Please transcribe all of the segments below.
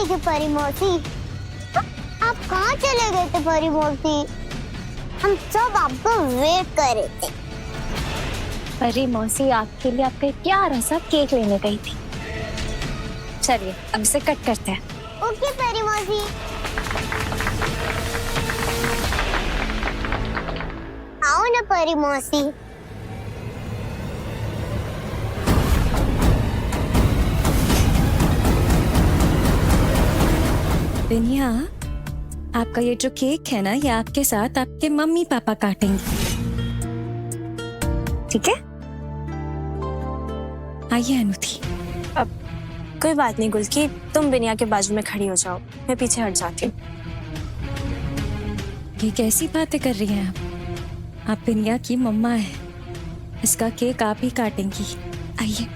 नहीं कि परी मौसी? आप कहाँ चले गए थे परी मौसी? हम सब आपको वेट कर रहे थे। परी मौसी आपके लिए आपका प्यारा सा केक लेने गई थी। चलिए अब इसे कट करते हैं। ओके परी मौसी। आओ ना परी मौसी। बिनिया, आपका ये जो केक है ना, ये आपके साथ आपके मम्मी पापा काटेंगे, ठीक है? आइए अनुति। अब कोई बात नहीं गुल्की, तुम बिनिया के बाजू में खड़ी हो जाओ, मैं पीछे हट जाती हूँ। ये कैसी बातें कर रही हैं आप बिनिया की मम्मा है, इसका केक आप ही काटेंगी। आइए।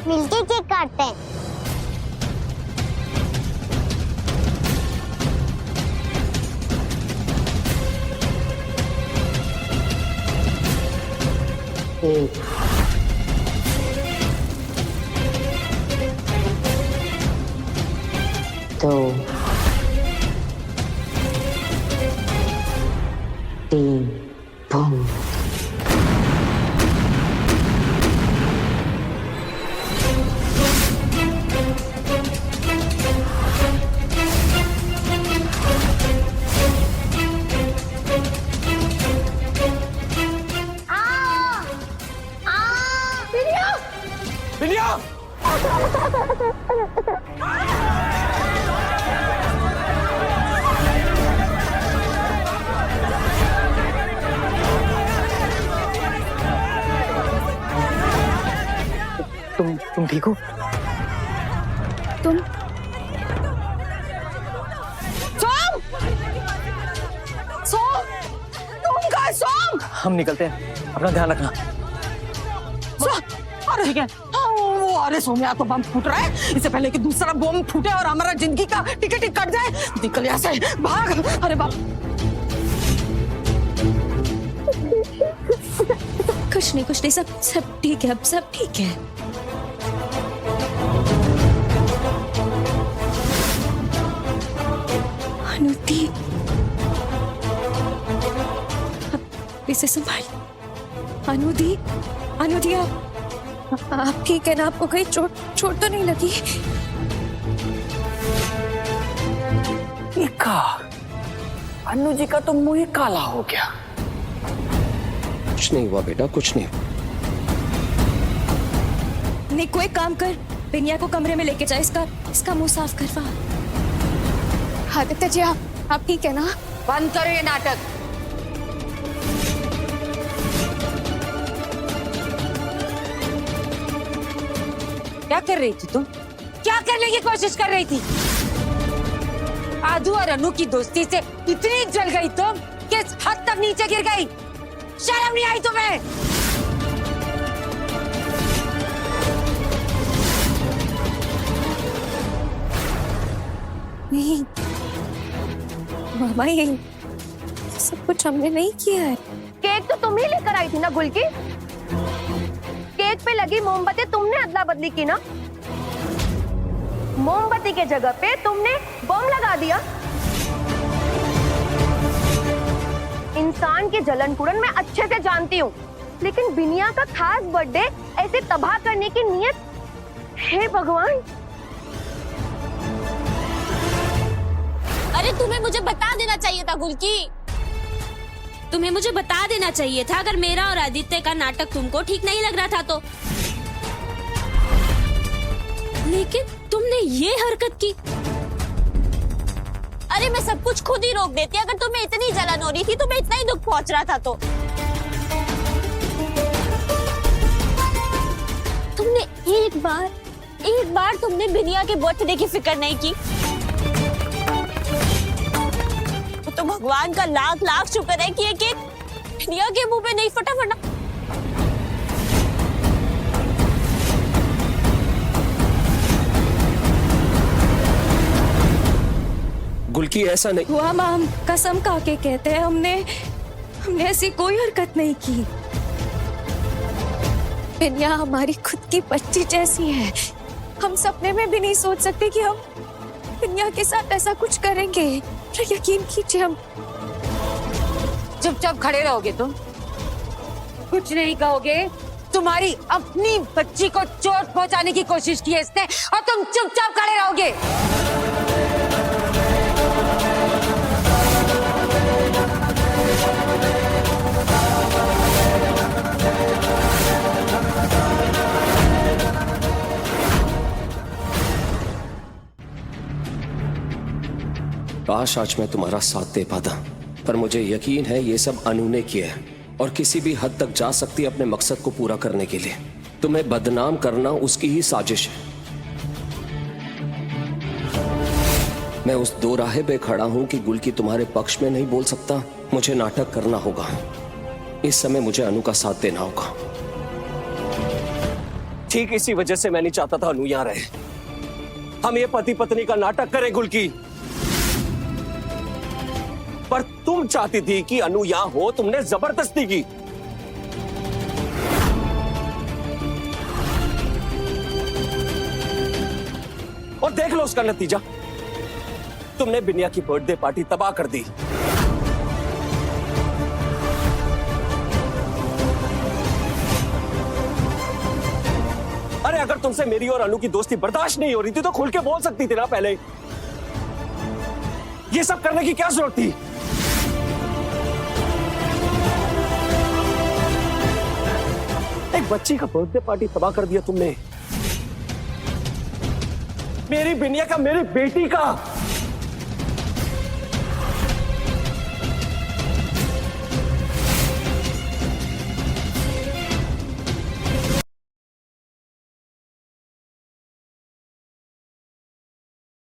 मिलके केक काटते हैं। एक, दो, तीन, बूम। तुम ठीक हो? तुम सोम! सोम! तुम कहाँ सोम? हम निकलते हैं, अपना ध्यान रखना। अरे ठीक है। अरे सोम्या तो बम फूट रहा है, इससे पहले कि दूसरा बम फूटे और हमारा जिंदगी का टिकट ही कट जाए, निकल यहाँ से, भाग। अरे बाप। कुछ नहीं, सब ठीक है, अब सब ठीक है। अनुति, अब इसे संभाल। अनुति आप ठीक है ना? आपको कहीं चोट तो नहीं लगी? अन्नू जी का तो मुंह ही काला हो गया। कुछ नहीं हुआ बेटा, कुछ नहीं। नहीं, कोई काम कर, बिनिया को कमरे में लेके जा, इसका मुंह साफ करवा। आदित्य जी, आप ठीक है ना? बंद करो ये नाटक। क्या कर रही थी तुम? क्या करने की कोशिश कर रही थी? आदू और अनु की दोस्ती से इतनी जल गई तुम कि इस हद तक नीचे गिर गई। शर्म नहीं आई तुम्हें? नहीं मामा, ये सब कुछ हमने नहीं किया है। केक तो तुम ही लेकर आई थी ना गुल्की? केक पे लगी मोमबत्ती तुमने अदला बदली की ना? मोमबत्ती के जगह पे तुमने बम लगा दिया। इंसान की जलन कुड़न मैं अच्छे से जानती हूँ। लेकिन बिनिया का खास बर्थडे ऐसे तबाह करने की नीयत, हे भगवान। अरे तुम्हें मुझे बता देना चाहिए था गुलकी, तुम्हें मुझे बता देना चाहिए था अगर मेरा और आदित्य का नाटक तुमको ठीक नहीं लग रहा था तो। लेकिन तुमने ये हरकत की। अरे मैं सब कुछ खुद ही रोक देती अगर तुम्हें इतनी जलन हो रही थी, तुम्हें इतना ही दुख पहुंच रहा था तो। तुमने एक बार तुमने बिनिया के बर्थडे की फिक्र नहीं की। तो भगवान का लाख लाख शुक्र है कि ये केक बिनिया के मुंह पे नहीं फटा वरना। गुलकी ऐसा नहीं हुआ माम, कसम खा के कहते हैं हमने ऐसी कोई हरकत नहीं की। बिनिया हमारी खुद की बच्ची जैसी है, हम सपने में भी नहीं सोच सकते कि हम बिनिया के साथ ऐसा कुछ करेंगे। यकीन कीजिए हम चुपचाप खड़े रहोगे तुम, कुछ नहीं कहोगे। तुम्हारी अपनी बच्ची को चोट पहुंचाने की कोशिश की है इसने और तुम चुपचाप खड़े रहोगे। काश आज मैं तुम्हारा साथ दे पाता, पर मुझे यकीन है ये सब अनु ने किया है और किसी भी हद तक जा सकती है अपने मकसद को पूरा करने के लिए। तुम्हें बदनाम करना उसकी ही साजिश है। मैं उस दो राहे पे खड़ा हूं कि गुलकी तुम्हारे पक्ष में नहीं बोल सकता। मुझे नाटक करना होगा। इस समय मुझे अनु का साथ देना होगा। ठीक इसी वजह से मैं नहीं चाहता था अनु यहाँ रहे। हम ये पति पत्नी का नाटक करें गुलकी, पर तुम चाहती थी कि अनु यहां हो, तुमने जबरदस्ती की। और देख लो उसका नतीजा, तुमने बिनिया की बर्थडे पार्टी तबाह कर दी। अरे अगर तुमसे मेरी और अनु की दोस्ती बर्दाश्त नहीं हो रही थी तो खुल के बोल सकती थी ना पहले। ये सब करने की क्या जरूरत थी? एक बच्ची का बर्थडे पार्टी तबाह कर दिया तुमने, मेरी बिनिया का, मेरी बेटी का।